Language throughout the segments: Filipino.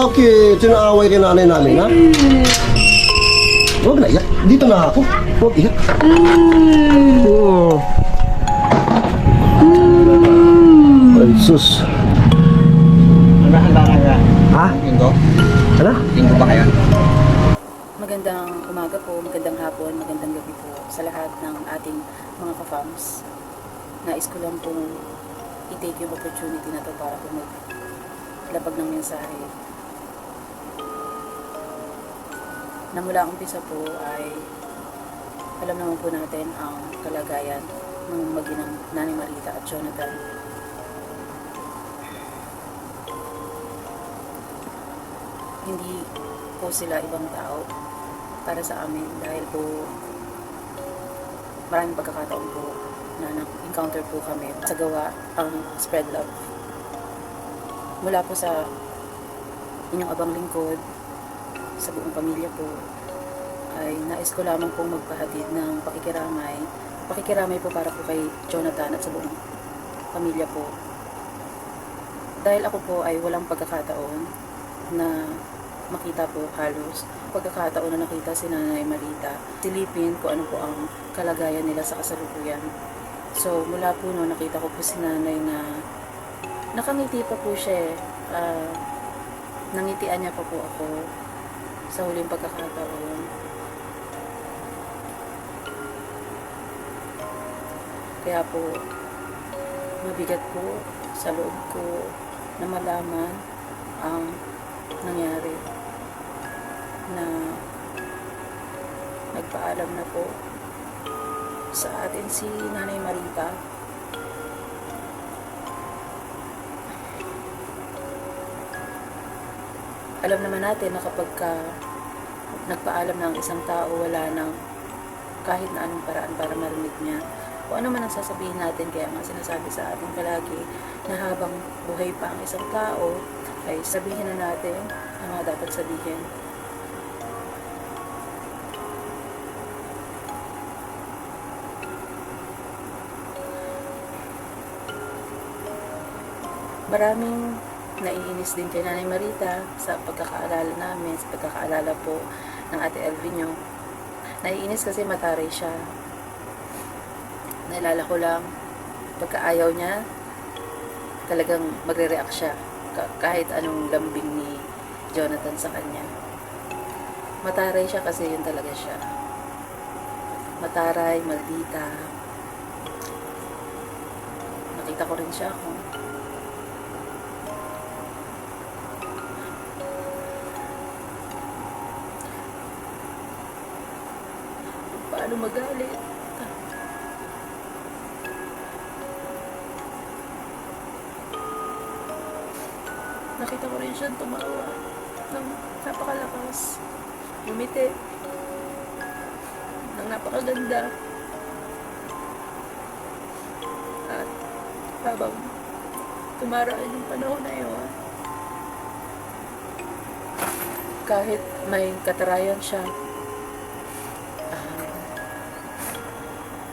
Okay, tinaaway kay nanay namin, ha? Huwag na iyak. Dito na ako. Huwag iyak. Oh. Ay, sus. Handa na ka? Ha? Linggo? Ano? Linggo ba kayo? Magandang umaga po, magandang hapon, magandang gabi po sa lahat ng ating mga ka-fams. Nais ko lang po i-take yung opportunity na to para po maglabag ng mensahe. Na mula ang umpisa po ay alam naman po natin ang kalagayan ng maginang Nanay Marita at Jonathan. Hindi po sila ibang tao para sa amin dahil po maraming pagkakataon po na na-encounter po kami sa gawa ang spread love. Mula po sa inyong abang lingkod, sa buong pamilya po, ay nais ko lamang pong magpahatid ng pakikiramay po para po kay Jonathan at sa buong pamilya po. Dahil ako po ay walang pagkakataon na makita po halos pagkakataon na nakita si Nanay Marita, silipin ko ano po ang kalagayan nila sa kasalukuyan. So mula po no, nakita ko po si Nanay na nakangiti pa po siya nangitian niya pa po ako sa huling pagkakataon. Kaya po mabigat po sa loob ko na malaman ang nangyari, na nagpaalam na po sa atin si Nanay Marita. Alam naman natin na kapag nagpaalam ng isang tao, wala nang kahit na anong paraan para marinig niya kung ano man ang sasabihin natin. Kaya nga sinasabi sa atin palagi na habang buhay pa ang isang tao ay sabihin na natin ang mga dapat sabihin. Maraming naiinis din kay Nanay Marita sa pagkakaalala namin, sa pagkakaalala po ng Ate Elvinyo. Naiinis kasi mataray siya. Naalala ko lang, pagkaayaw niya, talagang magre-react siya kahit anong lambing ni Jonathan sa kanya. Mataray siya kasi yun talaga siya. Mataray, maldita. Nakita ko rin siya kung paano magalit. Nakita ko rin siya tumawa ng napakalakas, umiti ng napakaganda. At habang tumaraan yung panahon na yun, kahit may katarayan siya,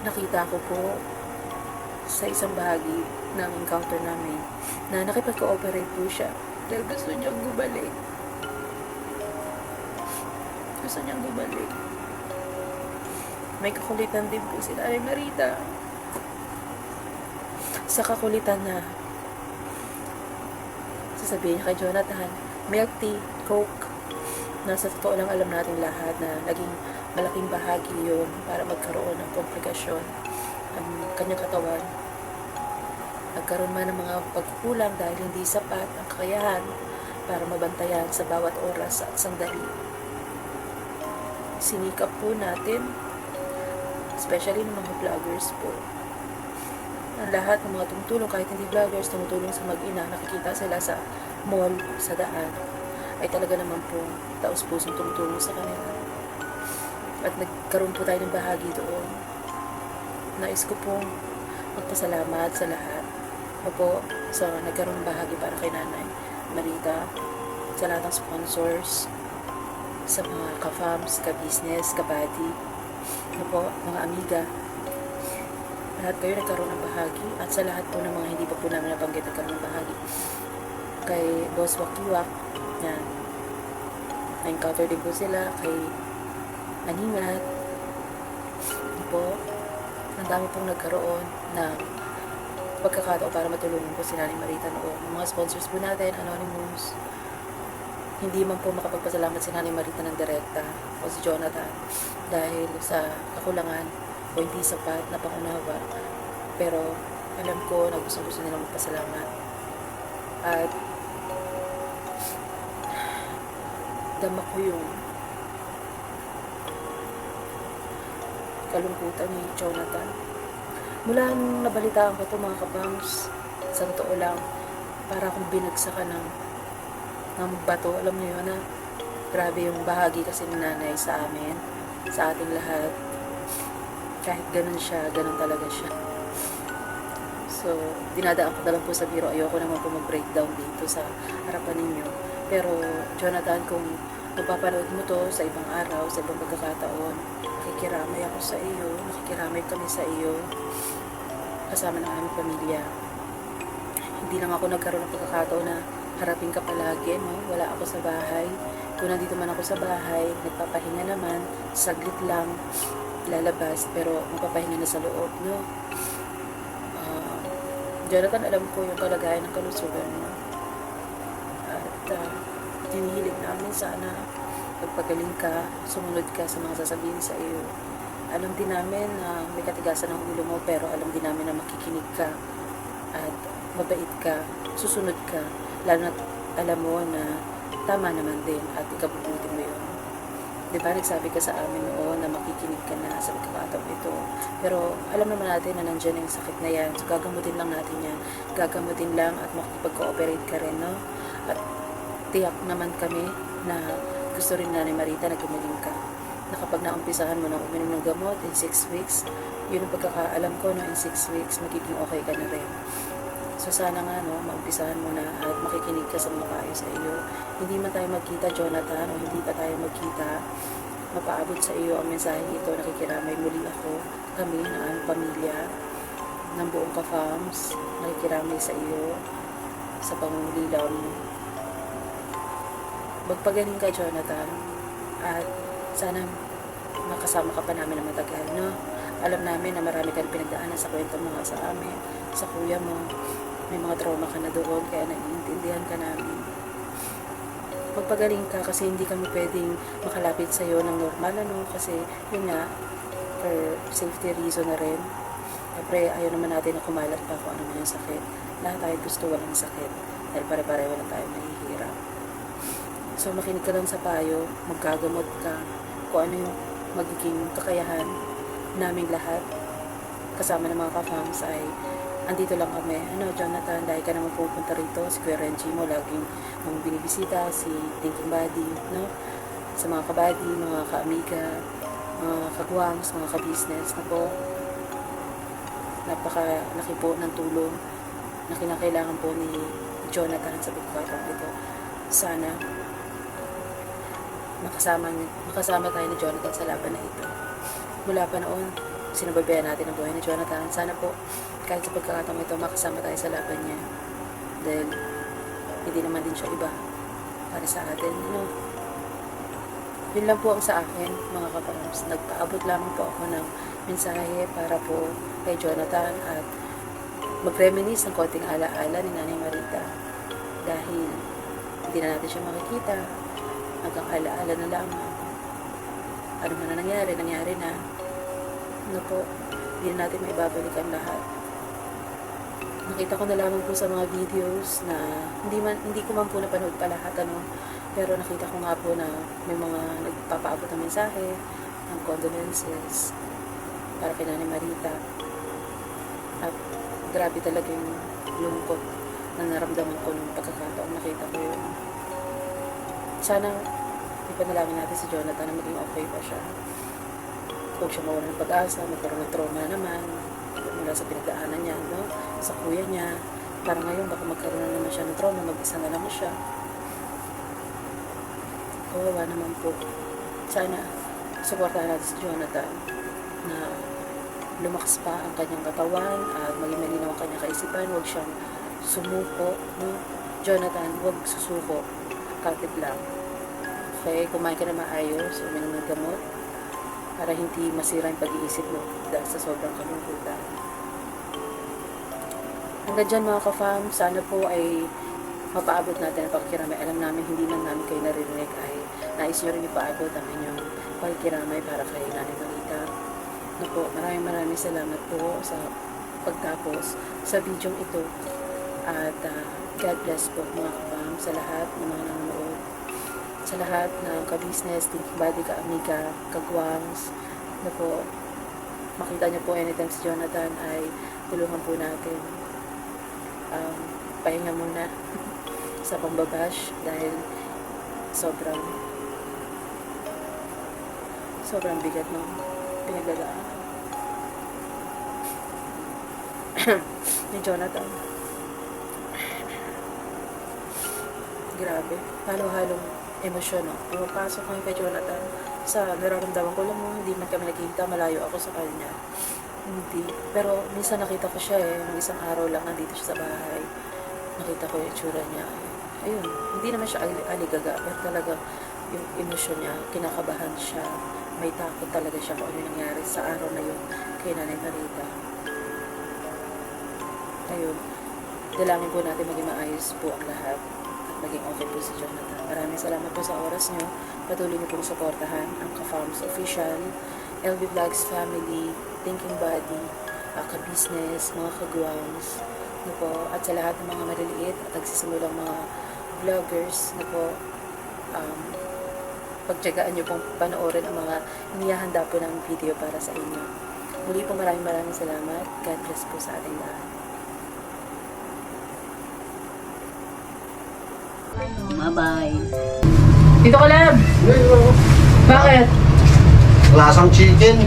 nakita ko po sa isang bahagi ng encounter namin na nakipag-cooperate po siya dahil gusto niyang gumalik. Gusto niyang gumalik. May kakulitan din po si Nanay Marita. Sa kakulitan na sasabihin niya kay Jonathan, milk tea, coke, na sa totoo lang alam natin lahat na naging malaking bahagi yun para magkaroon ng komplikasyon ang kanyang katawan. Nagkaroon man ng mga pagkukulang dahil hindi sapat ang kakayahan para mabantayan sa bawat oras at sandali. Sinikap po natin, especially ng mga vloggers po, ang lahat ng mga tumutulong, kahit hindi vloggers, tumutulong sa mag-ina, nakikita sila sa mall, sa daan, ay talaga naman po taos-pusong tumutulong sa kanila. At nagkaroon po tayo ng bahagi doon. Nais ko pong magpasalamat sa lahat po sa nagkaroon bahagi para kay Nanay Marita, sa lahat ng sponsors, sa mga ka-fams, ka-business, ka-buddy, mga amiga. Lahat kayo nagkaroon ng bahagi, at sa lahat po ng mga hindi pa po namin nabanggit nagkaroon ng bahagi. Kay Boss Wakiwak, yan, Na-encounter din po sila kay Aningat. Po, ang dami pong nagkaroon ng pagkakataon para matulungan po si Nanay Marita noon. Ang mga sponsors po natin, Anonymous, hindi man po makapagpasalamat si Nanay Marita ng direkta o si Jonathan dahil sa kakulangan o hindi sapat na pangunawa. Pero alam ko na gusto nilang magpasalamat. At dama ko yung kalungkutan ni Jonathan. Mula nung nabalitaan ko ito mga kabangs, sa totoo lang, para akong binagsakan ng bato. Alam niyo yun na grabe yung bahagi kasi ni nanay sa amin, sa ating lahat. Kahit ganun siya, ganun talaga siya. So, dinadaan ko na lang po sa biro. Ayoko naman po mag-breakdown dito sa harapan ninyo. Pero, Jonathan, kung mapapanood mo to sa ibang araw, sa ibang pagkakataon, nakikiramay ako sa iyo, nakikiramay kami sa iyo, kasama ng aming pamilya. Hindi lang ako nagkaroon ng pagkakataon na harapin ka palagi, no? Wala ako sa bahay. Kung nandito man ako sa bahay, nagpapahinga naman, saglit lang, lalabas, pero magpapahinga na sa loob, no? Jonathan, alam ko yung kalagayan ng kalusugan mo. At hinihiling namin sana pagpagaling ka, sumunod ka sa mga sasabihin sa iyo. Alam din namin na may katigasan ng ulo mo, pero alam din namin na makikinig ka at mabait ka, susunod ka, lalo na alam mo na tama naman din at ikabubuti mo yun. Diba, nagsabi ka sa amin noon na makikinig ka na sa pagkakataon ito. Pero alam naman natin na nandiyan yung sakit na yan. So gagamutin lang natin yan. Gagamutin lang at makikipag-cooperate ka rin, no? At tiyak naman kami na gusto rin na ni Marita na gumaling ka. Na kapag naumpisahan mo na uminom ng gamot in 6 weeks, yun ang pagkakaalam ko na in 6 weeks, magiging okay ka na rin. So sana nga, no, maumpisahan mo na at makikinig ka sa mga payo sa iyo. Hindi man tayo magkita, Jonathan, o hindi pa tayo magkita, mapaabot sa iyo ang mensahe ito. Nakikiramay muli ako, kami na ang pamilya ng buong ka-fams. Nakikiramay sa iyo sa pangulilaw mo. Magpagaling ka, Jonathan, at sana makasama ka pa namin na matagal, no? Alam namin na marami kang pinagdaanan sa kwento mo nga sa amin, sa kuya mo. May mga trauma ka na doon, kaya naiintindihan ka namin. Magpagaling ka kasi hindi kami pwedeng makalapit sa iyo ng normal, ano? Kasi yun nga, for safety reason na rin. Siyempre, ayaw naman natin na kumalat pa kung ano man yung sakit. Lahat tayo gusto walang sakit. Dahil pare-pareho lang tayo mahihirap. So, makinig ka lang sa payo, magkagamot ka, kung ano yung magiging kakayahan naming lahat. Kasama ng mga ka-fams ay andito lang kami. Ano, Jonathan, dahil ka naman pupunta rito, si Kuya Renji mo, laging mong binibisita, si Thinking Buddy, no? Sa mga kabady, mga ka-amiga, mga kagwangs, mga ka-business, na po, napakalaki po ng tulong na kinakailangan po ni Jonathan sa pagkakataon ito. Sana makasama tayo ni Jonathan sa laban na ito. Mula pa noon, sinababayan natin ang buhay ni Jonathan. Sana po, kahit sa pagkakataon ito, makasama tayo sa laban niya. Dahil, hindi naman din siya iba para sa atin. No? Yun lang po ang sa akin, mga kaparams. Nagpaabot lamang po ako ng mensahe para po kay Jonathan at mag-reminisce ng konting alaala ni Nanay Marita. Dahil, hindi na natin siya makikita. Hanggang alaala na lamang. Ano man na nangyari na. Ano po, hindi na natin maibabalik ang lahat. Nakita ko na lamang po sa mga videos na hindi ko man po napanood pa lahat, ano, pero nakita ko nga po na may mga nagpapaabot ng mensahe, ng condolences para kay Nanay Marita. At grabe talaga yung lungkot na naramdaman ko nung pagkakataon nakita ko yun. Sana ipanalangin natin si Jonathan na maging okay pa siya. Huwag siya mawala ng pag-asa, magkaroon ng trauma na naman mula sa pinagdaanan niya, no? Sa kuya niya. Para ngayon, baka magkaroon na naman siya ng trauma, mag-isa na lang siya. Kawawa naman po. Sana, supportahan natin si Jonathan na lumakas pa ang kanyang katawan at maging malinaw ang kanyang kaisipan. Huwag siyang sumuko, no? Jonathan, huwag susuko. Katib lang. Okay, kumain ka na maayos, uminom ng gamot para hindi masira yung pag-iisip mo dahil sa sobrang kalungkutan. Hanggang dyan mga ka-fam, sana po ay mapaabot natin ang pakikiramay. Alam namin hindi man namin kayo naririnig ay nais nyo rin ipaabot ang inyong pakikiramay para kay Nanay Marita. Po, maraming salamat po sa pagtapos sa video ito at God bless po mga ka-fam sa lahat ng mga nanonood, sa lahat ng ka-business, body, ka-amiga, kagwangs na po makita niyo po anytime si Jonathan ay tulungan po natin pahinga muna sa pambabash dahil sobrang bigat ng pinagdadaan ni Jonathan. Grabe, halo-halong emosyon, no? Pumapasok ngayon kay Jonathan sa nararamdaman ko lang mo, hindi man kami nagkita, malayo ako sa kanya. Hindi. Pero minsan nakita ko siya nung isang araw lang nandito siya sa bahay. Nakita ko yung itsura niya. Ayun, hindi naman siya aligaga, pero talaga yung emosyon niya, kinakabahan siya. May takot talaga siya kung ano yung nangyari sa araw na yun kay Nanay Marita. Ayun, dalangin po natin maging maayos po ang lahat at maging okay po si Jonathan. Maraming salamat po sa oras nyo. Patuloy nyo pong suportahan ang Ka-Farms Official, LB Vlogs Family, Thinking Body, ka-business, mga kagwangs, na po, at sa lahat ng mga maliliit at nagsisimulang mga vloggers na po, pagtyagaan nyo pong panoorin ang mga inihahanda po ng video para sa inyo. Muli po maraming salamat. God bless po sa ating lahat. Bye-bye. Dito ka, Lab! Bakit? Lasang chicken.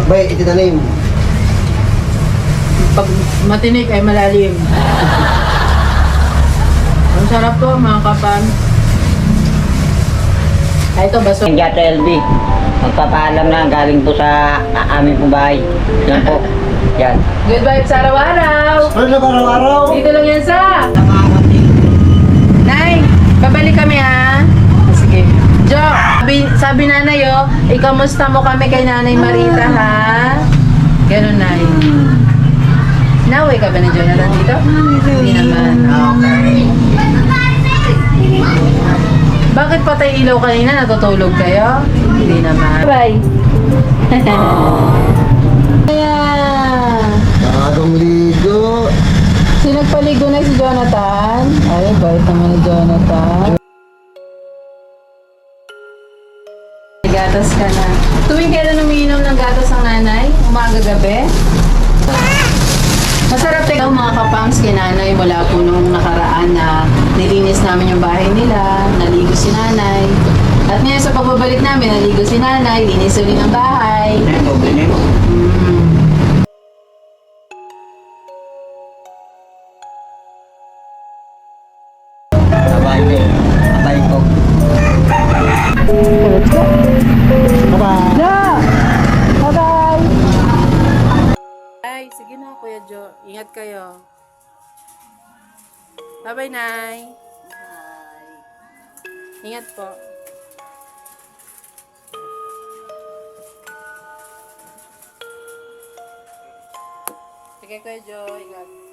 Bay, itinanim. Pag matinik ay malalim. Ang sarap po mga kapan. Ay, ito baso. Gato LB. Magpapaalam na galing po sa aming po bahay. Yan po. Yan. Good vibes araw-araw. Ano na araw-araw? Dito lang yan sa. Nay, babalik kami ha. Sige. Jo, sabi nanay ikamusta mo kami kay Nanay Marita ha? Ganun Nay. Naway ka ba ni Jonathan dito? Hindi naman. Okay. Bakit patay ilaw kanina? Natutulog kayo? Hindi naman. Bye. Bagong ligo. Sinagpaligo na si Jonathan. Ay, bait naman ni Jonathan. Gatas ka na. Tuwing kailan umiinom ng gatas ang nanay? Umaga-gabi? Masarap tayo mga kapangs kay nanay mula po nung nakaraan na nilinis namin yung bahay nila, naligo si nanay. At ngayon sa pagbabalik namin, naligo si nanay, linis ulit ang bahay. Bye-bye. Bye po. Ay, sige na Kuya Jo. Ingat kayo. Bye-bye, Nay. Bye. Ingat po. Sige, Kuya Jo. Ingat.